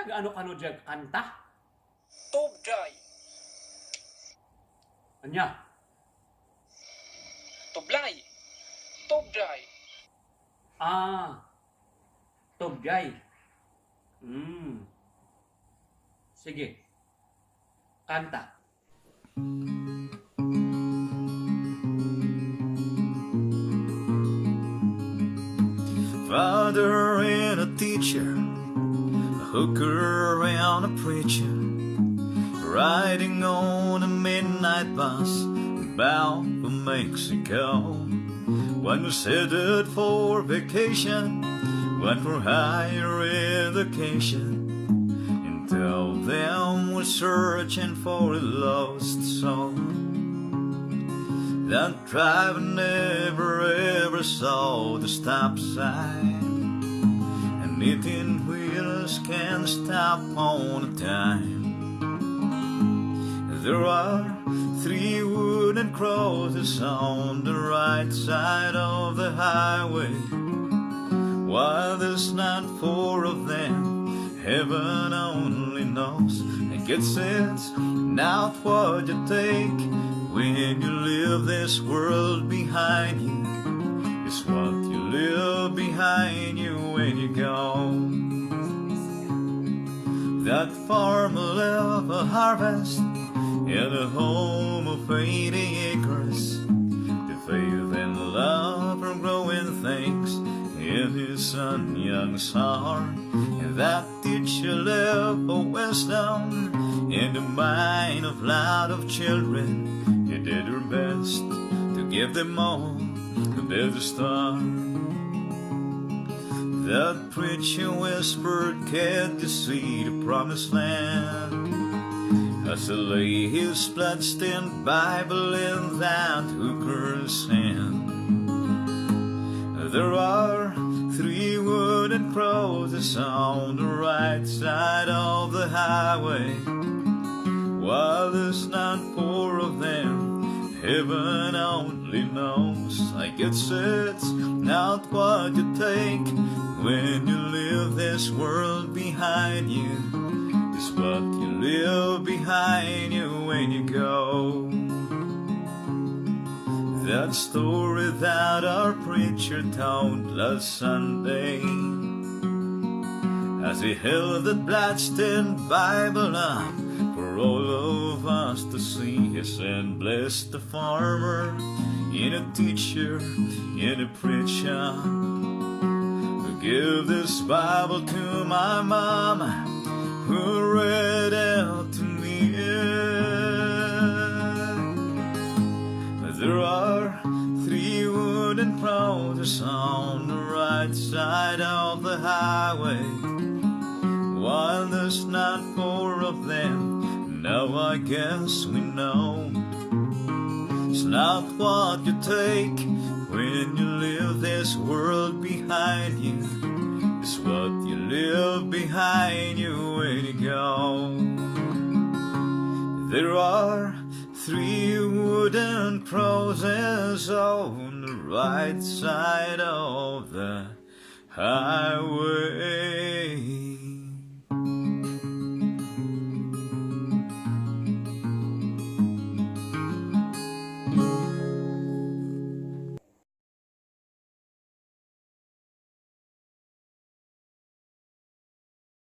Tag-ano dyan kanta? Tubday. Anya? Tublay. Tubday. Tobjay. Sige. Kanta. Father and a teacher, a hooker and a preacher, riding on a midnight bus bound for Mexico. One was headed for vacation, one for higher education, and all of them were searching for a lost soul. That driver never ever saw the stop sign, and 18 wheelers can't stop on a dime. There are 3 wooden crosses on the right side of the highway. Why there's not 4 of them, heaven only knows. I guess it's not what you take when you leave this world behind you. It's what you leave behind you when you go. That farmer left a harvest and a home of 80 acres. The faith and love for growing things in his son young's heart. And that teacher left a wisdom in the mind of lot of children. He did her best to give them all a better start. That preacher whispered, can't you see the promised land? As he lay his bloodstained Bible in that hooker's hand. There are 3 wooden crosses on the right side of the highway. While there's not 4 of them, heaven only knows. I guess it's not what you take when you leave this world behind you. It's what you leave behind you when you go. That story that our preacher told last Sunday, as he held that bloodstained Bible up for all of us to see. He said, bless the farmer, and a teacher, and a preacher. Give this Bible to my mama, who read out to me. There are 3 wooden crosses on the right side of the highway. While there's not 4 of them, now I guess we know. It's not what you take when you leave this world behind you. It's what you leave behind you when you go. There are 3 wooden crosses on the right side of the highway.